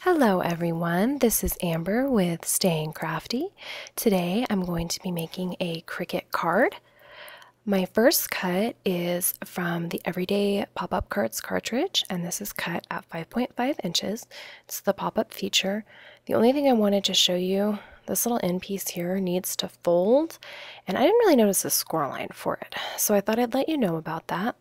Hello everyone, this is Amber with Staying Crafty. Today I'm going to be making a Cricut card. My first cut is from the Everyday Pop-Up Cards cartridge, and this is cut at 5.5 inches. It's the pop-up feature. The only thing I wanted to show you, this little end piece here needs to fold, and I didn't really notice a score line for it, so I thought I'd let you know about that.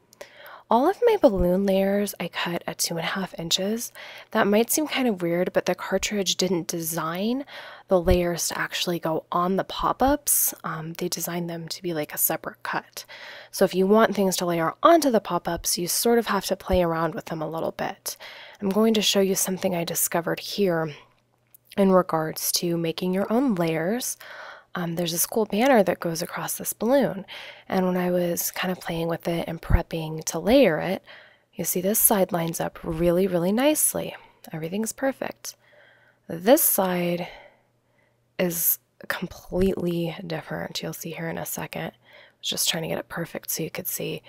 All of my balloon layers I cut at 2.5 inches. That might seem kind of weird, but the cartridge didn't design the layers to actually go on the pop-ups. They designed them to be like a separate cut. So if you want things to layer onto the pop-ups, you sort of have to play around with them a little bit. I'm going to show you something I discovered here in regards to making your own layers. There's this cool banner that goes across this balloon, and when I was kind of playing with it and prepping to layer it, you see this side lines up really, really nicely. Everything's perfect. This side is completely different. You'll see here in a second. I was just trying to get it perfect so you could see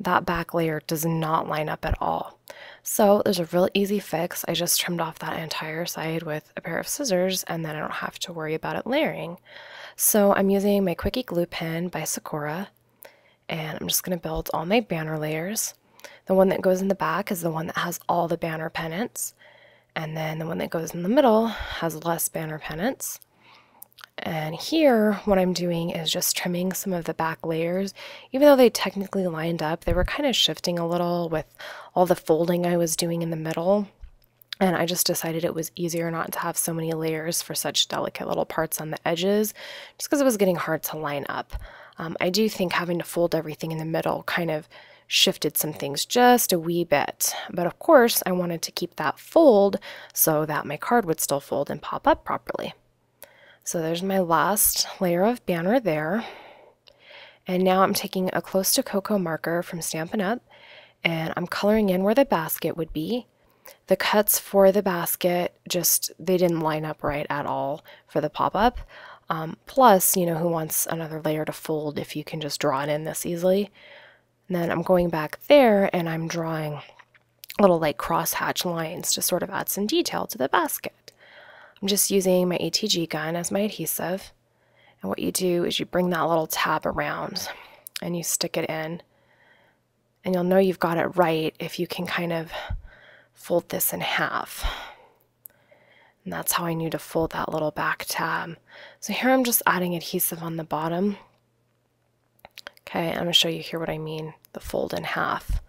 that back layer does not line up at all. So there's a real easy fix. I just trimmed off that entire side with a pair of scissors, and then I don't have to worry about it layering. So I'm using my Quickie Glue Pen by Sakura, and I'm just going to build all my banner layers. The one that goes in the back is the one that has all the banner pennants, and then the one that goes in the middle has less banner pennants. And here, what I'm doing is just trimming some of the back layers. Even though they technically lined up, they were kind of shifting a little with all the folding I was doing in the middle. And I just decided it was easier not to have so many layers for such delicate little parts on the edges, just because it was getting hard to line up. I do think having to fold everything in the middle kind of shifted some things just a wee bit. But of course, I wanted to keep that fold so that my card would still fold and pop up properly. So there's my last layer of banner there. And now I'm taking a close to cocoa marker from Stampin' Up, and I'm coloring in where the basket would be. The cuts for the basket, they didn't line up right at all for the pop-up. Plus, you know, who wants another layer to fold if you can just draw it in this easily? And then I'm going back there and I'm drawing little like crosshatch lines to sort of add some detail to the basket. I'm just using my ATG gun as my adhesive, and what you do is you bring that little tab around and you stick it in, and you'll know you've got it right if you can kind of fold this in half. And that's how I knew to fold that little back tab. So here I'm just adding adhesive on the bottom. Okay, I'm going to show you here what I mean, the fold in half.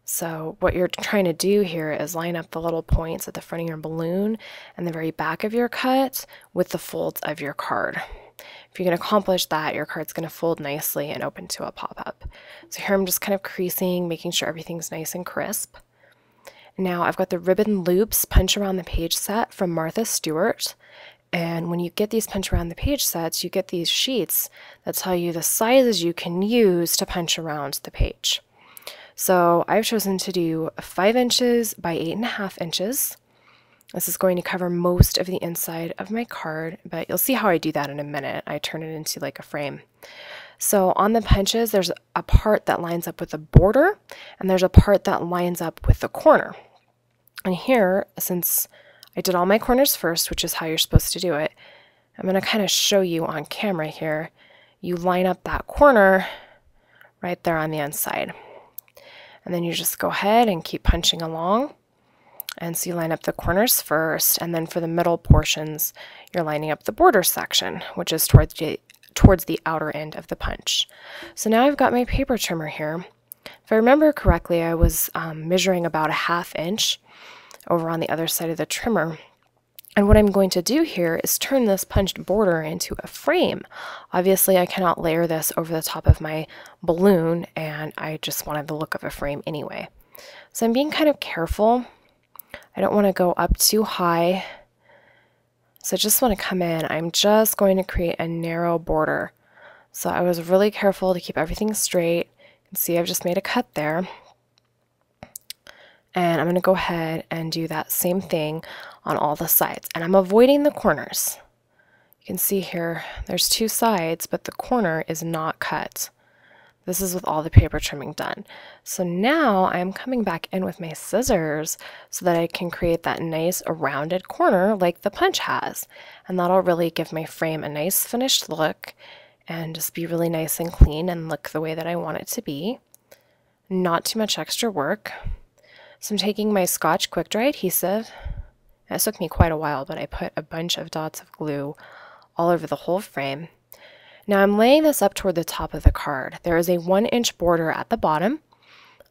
So what you're trying to do here is line up the little points at the front of your balloon and the very back of your cut with the folds of your card. If you can accomplish that, your card's going to fold nicely and open to a pop-up. So here I'm just kind of creasing, making sure everything's nice and crisp. Now I've got the ribbon loops punch around the page set from Martha Stewart. And when you get these punch around the page sets, you get these sheets that tell you the sizes you can use to punch around the page. So I've chosen to do 5 inches by 8.5 inches. This is going to cover most of the inside of my card, but you'll see how I do that in a minute. I turn it into like a frame. So on the punches, there's a part that lines up with the border, and there's a part that lines up with the corner. And here, since I did all my corners first, which is how you're supposed to do it, I'm going to kind of show you on camera here. You line up that corner right there on the inside. And then you just go ahead and keep punching along. And so you line up the corners first, and then for the middle portions, you're lining up the border section, which is towards the outer end of the punch. So now I've got my paper trimmer here. If I remember correctly, I was measuring about 1/2 inch over on the other side of the trimmer. And what I'm going to do here is turn this punched border into a frame. Obviously, I cannot layer this over the top of my balloon, and I just wanted the look of a frame anyway. So I'm being kind of careful. I don't want to go up too high. So I just want to come in. I'm just going to create a narrow border. So I was really careful to keep everything straight. You can see I've just made a cut there. And I'm going to go ahead and do that same thing on all the sides. And I'm avoiding the corners. You can see here, there's 2 sides, but the corner is not cut. This is with all the paper trimming done. So now I'm coming back in with my scissors so that I can create that nice rounded corner like the punch has. And that'll really give my frame a nice finished look and just be really nice and clean and look the way that I want it to be. Not too much extra work. So I'm taking my Scotch Quick Dry adhesive. It took me quite a while, but I put a bunch of dots of glue all over the whole frame. Now I'm laying this up toward the top of the card. There is a 1-inch border at the bottom.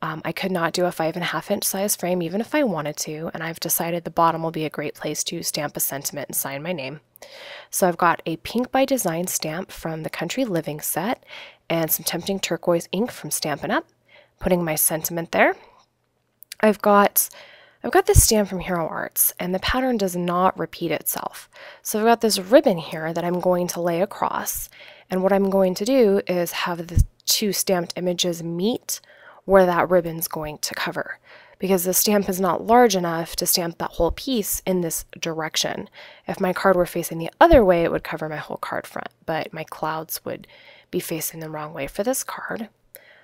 I could not do a 5.5-inch size frame even if I wanted to, and I've decided the bottom will be a great place to stamp a sentiment and sign my name. So I've got a Pink by Design stamp from the Country Living set and some Tempting Turquoise ink from Stampin' Up, putting my sentiment there. I've got this stamp from Hero Arts, and the pattern does not repeat itself. So I've got this ribbon here that I'm going to lay across, and what I'm going to do is have the two stamped images meet where that ribbon's going to cover, because the stamp is not large enough to stamp that whole piece in this direction. If my card were facing the other way, it would cover my whole card front, but my clouds would be facing the wrong way for this card.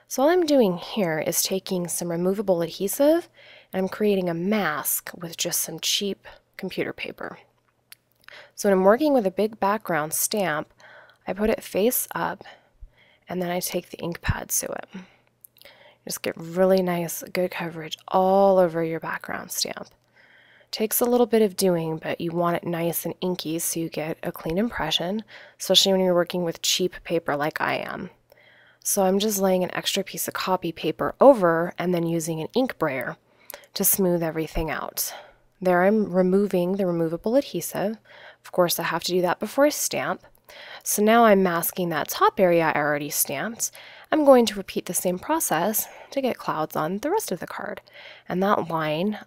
So all I'm doing here is taking some removable adhesive and I'm creating a mask with just some cheap computer paper. So when I'm working with a big background stamp, I put it face up and then I take the ink pad to it. Just get really nice, good coverage all over your background stamp. Takes a little bit of doing, but you want it nice and inky so you get a clean impression, especially when you're working with cheap paper like I am. So I'm just laying an extra piece of copy paper over and then using an ink brayer to smooth everything out. There I'm removing the removable adhesive. Of course, I have to do that before I stamp. So now I'm masking that top area I already stamped. I'm going to repeat the same process to get clouds on the rest of the card. And that line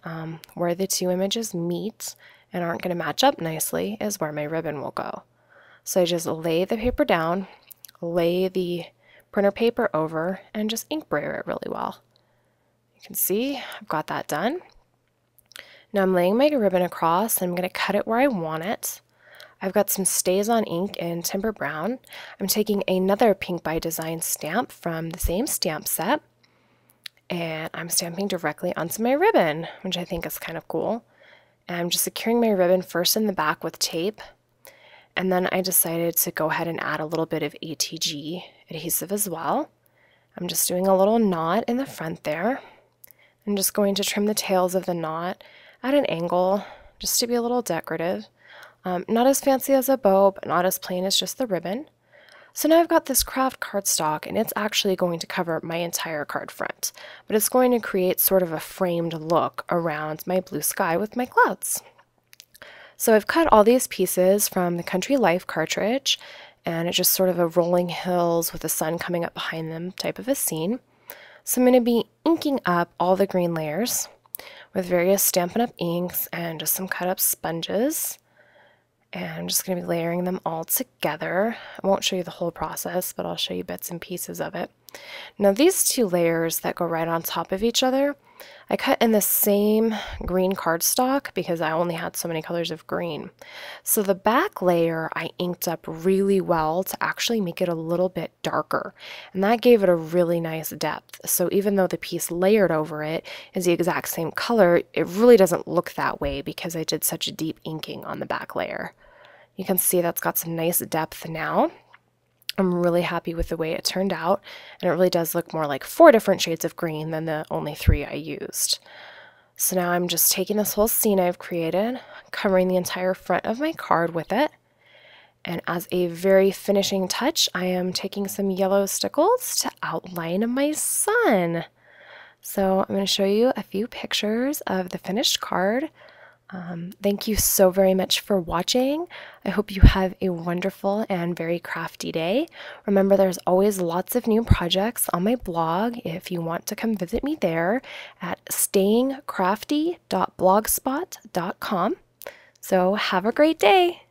where the two images meet and aren't going to match up nicely is where my ribbon will go. So I just lay the paper down, lay the printer paper over, and just ink brayer it really well. You can see I've got that done. Now I'm laying my ribbon across and I'm going to cut it where I want it. I've got some Stays On ink in Timber Brown. I'm taking another Pink by Design stamp from the same stamp set, and I'm stamping directly onto my ribbon, which I think is kind of cool. And I'm just securing my ribbon first in the back with tape, and then I decided to go ahead and add a little bit of ATG adhesive as well. I'm just doing a little knot in the front there. I'm just going to trim the tails of the knot at an angle just to be a little decorative. Not as fancy as a bow, but not as plain as just the ribbon. So now I've got this craft cardstock, and it's actually going to cover my entire card front, but it's going to create sort of a framed look around my blue sky with my clouds. So I've cut all these pieces from the Country Life cartridge, and it's just sort of a rolling hills with the sun coming up behind them type of a scene. So I'm going to be inking up all the green layers with various Stampin' Up! Inks and just some cut up sponges. And I'm just going to be layering them all together. I won't show you the whole process, but I'll show you bits and pieces of it. Now these two layers that go right on top of each other, I cut in the same green cardstock because I only had so many colors of green. So the back layer I inked up really well to actually make it a little bit darker, and that gave it a really nice depth. So even though the piece layered over it is the exact same color, it really doesn't look that way because I did such deep inking on the back layer. You can see that's got some nice depth now. I'm really happy with the way it turned out, and it really does look more like 4 different shades of green than the only 3 I used. So now I'm just taking this whole scene I've created, covering the entire front of my card with it, and as a very finishing touch, I am taking some yellow stickles to outline my sun. So I'm going to show you a few pictures of the finished card. Thank you so very much for watching. I hope you have a wonderful and very crafty day. Remember, there's always lots of new projects on my blog if you want to come visit me there at stayingcrafty.blogspot.com. So have a great day.